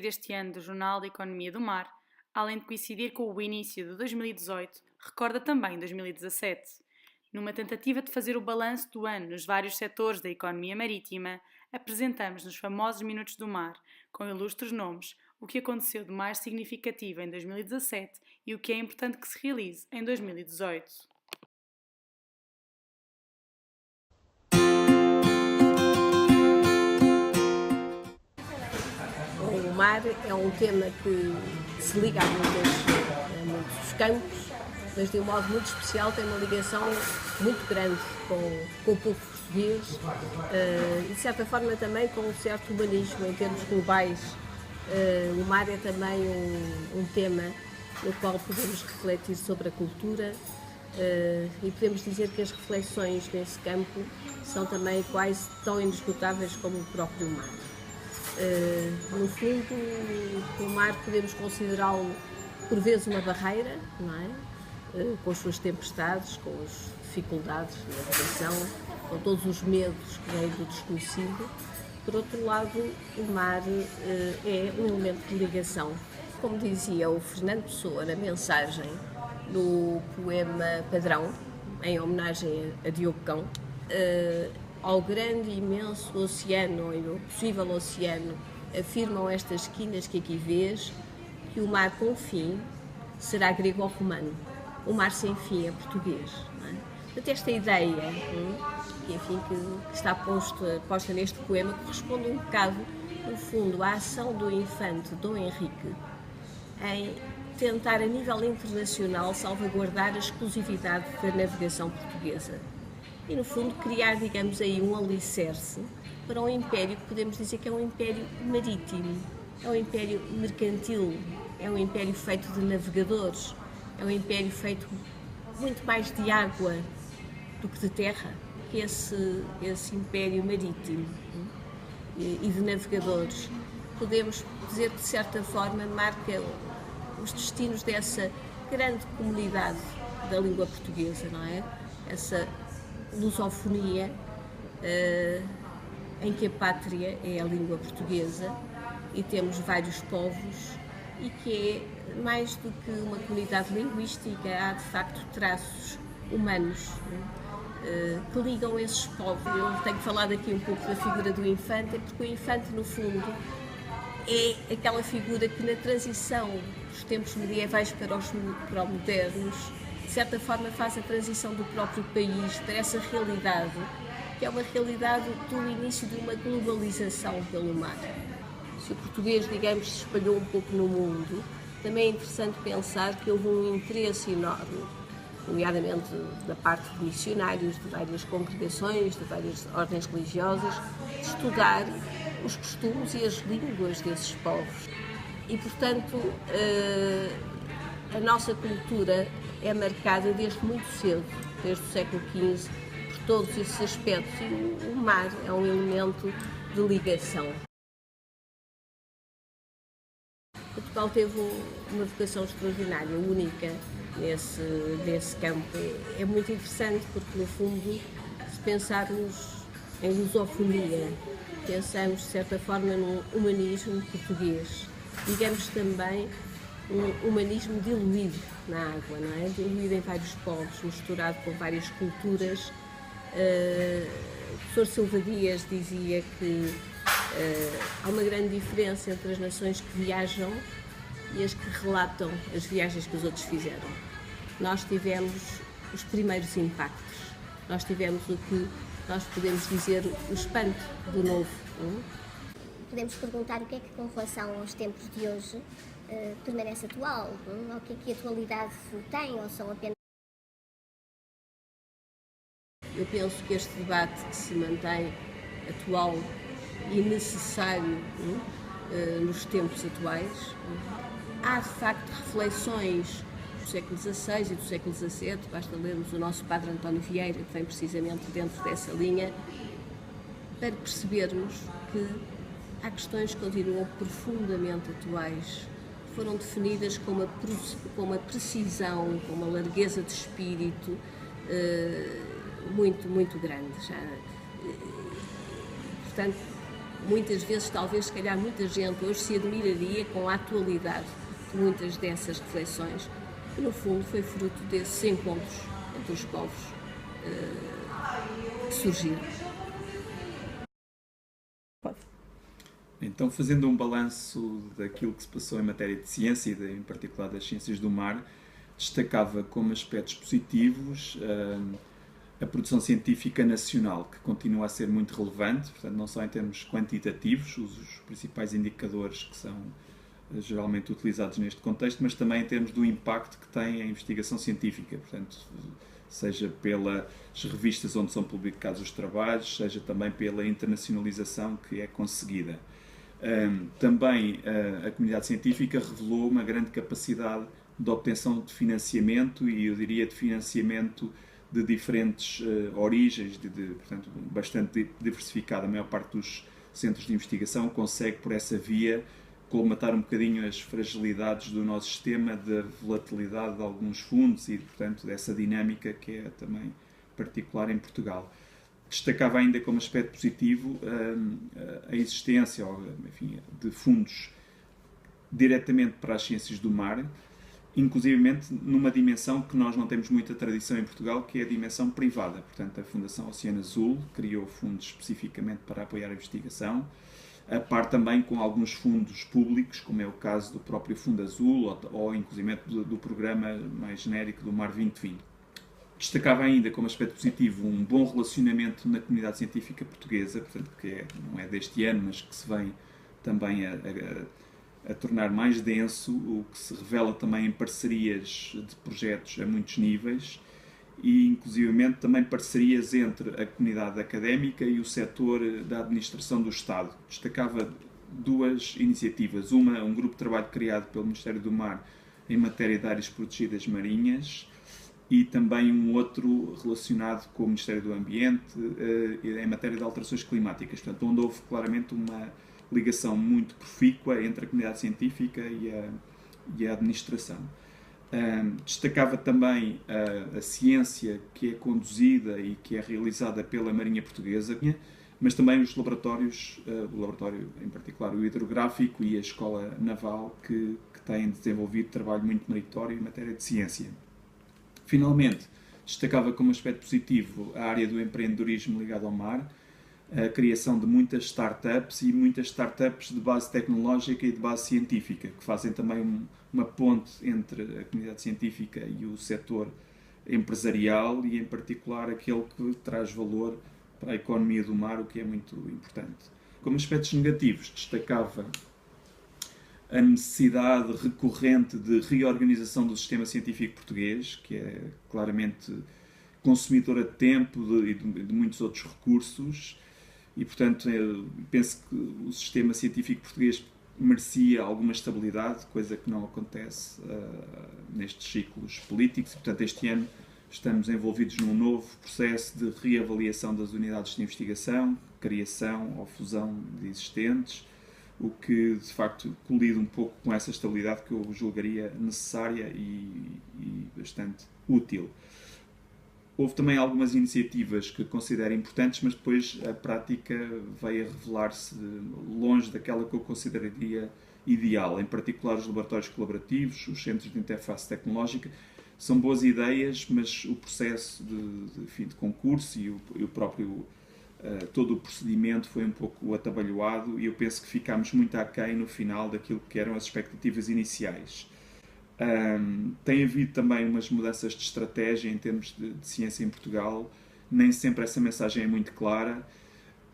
deste ano do Jornal da Economia do Mar, além de coincidir com o início de 2018, recorda também 2017. Numa tentativa de fazer o balanço do ano nos vários setores da economia marítima, apresentamos nos famosos Minutos do Mar, com ilustres nomes, o que aconteceu de mais significativo em 2017 e o que é importante que se realize em 2018. O mar é um tema que se liga a muitos campos, mas de um modo muito especial tem uma ligação muito grande com o povo português e de certa forma também com um certo humanismo em termos globais. O mar é também um tema no qual podemos refletir sobre a cultura e podemos dizer que as reflexões nesse campo são também quase tão inesgotáveis como o próprio mar. No fundo, o mar podemos considerá-lo por vezes uma barreira, não é? Com as suas tempestades, com as dificuldades de navegação, com todos os medos que vêm do desconhecido. Por outro lado, o mar é um elemento de ligação. Como dizia o Fernando Pessoa na mensagem no poema Padrão, em homenagem a Diogo Cão, ao grande e imenso oceano, e ao possível oceano, afirmam estas esquinas que aqui vês, que o mar com fim será grego ou romano. O mar sem fim é português. Não é? Portanto, esta ideia que está posta neste poema corresponde um bocado, no fundo, à ação do infante Dom Henrique em tentar, a nível internacional, salvaguardar a exclusividade da navegação portuguesa. E, no fundo, criar, digamos aí, um alicerce para um império que podemos dizer que é um império marítimo, é um império mercantil, é um império feito de navegadores, é um império feito muito mais de água do que de terra, que esse império marítimo e de navegadores. Podemos dizer que, de certa forma, marca os destinos dessa grande comunidade da língua portuguesa, não é? Essa lusofonia em que a pátria é a língua portuguesa e temos vários povos e que é mais do que uma comunidade linguística, há de facto traços humanos que ligam esses povos. Eu tenho falado aqui um pouco da figura do infante, porque o infante, no fundo, é aquela figura que na transição dos tempos medievais para os modernos, de certa forma faz a transição do próprio país para essa realidade, que é uma realidade do início de uma globalização pelo mar. Se o português, digamos, se espalhou um pouco no mundo, também é interessante pensar que houve um interesse enorme, nomeadamente da parte de missionários, de várias congregações, de várias ordens religiosas, de estudar os costumes e as línguas desses povos. E, portanto, a nossa cultura é marcada desde muito cedo, desde o século XV, por todos esses aspectos, e o mar é um elemento de ligação. Portugal teve uma vocação extraordinária, única nesse campo. É muito interessante porque, no fundo, se pensarmos em lusofonia, pensamos, de certa forma, num humanismo português. Digamos também um humanismo diluído na água, não é? Diluído em vários povos, misturado com várias culturas. O professor Silva Dias dizia que há uma grande diferença entre as nações que viajam e as que relatam as viagens que os outros fizeram. Nós tivemos os primeiros impactos, nós tivemos o que nós podemos dizer o espanto do novo. Podemos perguntar o que é que, com relação aos tempos de hoje, permanece atual, ou o que é que a atualidade tem, ou são apenas... Eu penso que este debate que se mantém atual e necessário nos tempos atuais, há de facto reflexões do século XVI e do século XVII, basta lermos o nosso padre António Vieira, que vem precisamente dentro dessa linha, para percebermos que há questões que continuam profundamente atuais, foram definidas com uma precisão, com uma largueza de espírito muito, muito grande. Portanto, muitas vezes, talvez, se calhar, muita gente hoje se admiraria com a atualidade de muitas dessas reflexões, e no fundo foi fruto desses encontros entre os povos que surgiram. Então, fazendo um balanço daquilo que se passou em matéria de ciência e em particular das ciências do mar, destacava como aspectos positivos a produção científica nacional, que continua a ser muito relevante, portanto, não só em termos quantitativos, os principais indicadores que são geralmente utilizados neste contexto, mas também em termos do impacto que tem a investigação científica, portanto, seja pelas revistas onde são publicados os trabalhos, seja também pela internacionalização que é conseguida. Também a comunidade científica revelou uma grande capacidade de obtenção de financiamento, e eu diria de financiamento de diferentes origens, portanto, bastante diversificada. A maior parte dos centros de investigação consegue, por essa via, colmatar um bocadinho as fragilidades do nosso sistema, da volatilidade de alguns fundos e, portanto, dessa dinâmica que é também particular em Portugal. Destacava ainda como aspecto positivo a existência, enfim, de fundos diretamente para as ciências do mar, inclusivamente numa dimensão que nós não temos muita tradição em Portugal, que é a dimensão privada. Portanto, a Fundação Oceano Azul criou fundos especificamente para apoiar a investigação, a par também com alguns fundos públicos, como é o caso do próprio Fundo Azul ou inclusive do programa mais genérico do Mar 2020. Destacava ainda como aspecto positivo um bom relacionamento na comunidade científica portuguesa, portanto, que não é deste ano, mas que se vem também a tornar mais denso, o que se revela também em parcerias de projetos a muitos níveis e, inclusivamente, também parcerias entre a comunidade académica e o setor da administração do Estado. Destacava duas iniciativas. Uma, um grupo de trabalho criado pelo Ministério do Mar em matéria de áreas protegidas marinhas, e também um outro relacionado com o Ministério do Ambiente em matéria de alterações climáticas, portanto, onde houve claramente uma ligação muito profícua entre a comunidade científica e a administração. Destacava também a ciência que é conduzida e que é realizada pela Marinha Portuguesa, mas também os laboratórios, o laboratório em particular o hidrográfico e a Escola Naval, que têm desenvolvido trabalho muito meritório em matéria de ciência. Finalmente, destacava como aspecto positivo a área do empreendedorismo ligado ao mar, a criação de muitas startups e muitas startups de base tecnológica e de base científica, que fazem também uma ponte entre a comunidade científica e o setor empresarial e, em particular, aquele que traz valor para a economia do mar, o que é muito importante. Como aspectos negativos, destacava a necessidade recorrente de reorganização do sistema científico português, que é claramente consumidora de tempo e de muitos outros recursos, e, portanto, eu penso que o sistema científico português merecia alguma estabilidade, coisa que não acontece nestes ciclos políticos, e, portanto, este ano estamos envolvidos num novo processo de reavaliação das unidades de investigação, criação ou fusão de existentes, o que, de facto, colide um pouco com essa estabilidade que eu julgaria necessária e bastante útil. Houve também algumas iniciativas que considero importantes, mas depois a prática veio a revelar-se longe daquela que eu consideraria ideal, em particular os laboratórios colaborativos, os centros de interface tecnológica. São boas ideias, mas o processo de concurso e o próprio todo o procedimento foi um pouco atabalhoado e eu penso que ficámos muito aquém no final daquilo que eram as expectativas iniciais. Tem havido também umas mudanças de estratégia em termos de ciência em Portugal, nem sempre essa mensagem é muito clara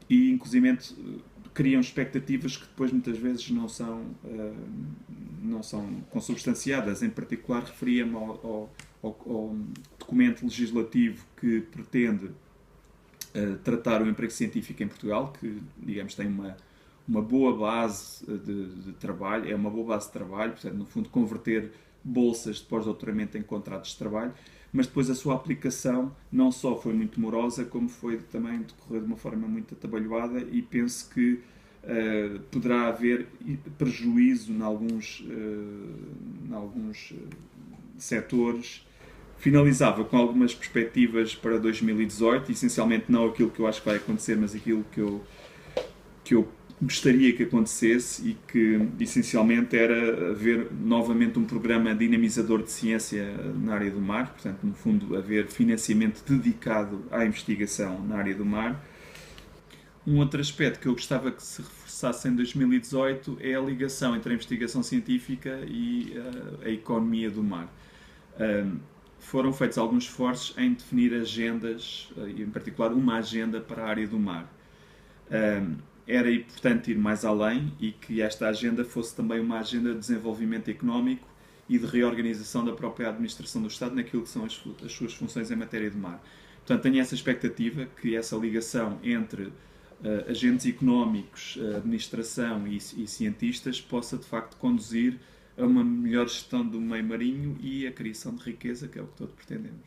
e, inclusive, criam expectativas que depois muitas vezes não são consubstanciadas. Em particular, referia-me ao documento legislativo que pretende tratar o emprego científico em Portugal, que, digamos, tem uma boa base de trabalho, é uma boa base de trabalho, portanto, no fundo, converter bolsas de pós-doutoramento em contratos de trabalho, mas depois a sua aplicação não só foi muito morosa, como foi também decorrer de uma forma muito atabalhoada e penso que poderá haver prejuízo em alguns setores. Finalizava com algumas perspectivas para 2018, essencialmente não aquilo que eu acho que vai acontecer, mas aquilo que eu gostaria que acontecesse e que essencialmente era haver novamente um programa dinamizador de ciência na área do mar, portanto, no fundo, haver financiamento dedicado à investigação na área do mar. Um outro aspecto que eu gostava que se reforçasse em 2018 é a ligação entre a investigação científica e a economia do mar. Foram feitos alguns esforços em definir agendas, em particular uma agenda para a área do mar. Era importante ir mais além e que esta agenda fosse também uma agenda de desenvolvimento económico e de reorganização da própria administração do Estado naquilo que são as suas funções em matéria de mar. Portanto, tenho essa expectativa que essa ligação entre agentes económicos, administração e cientistas possa de facto conduzir a uma melhor gestão do meio marinho e a criação de riqueza, que é o que todos pretendemos.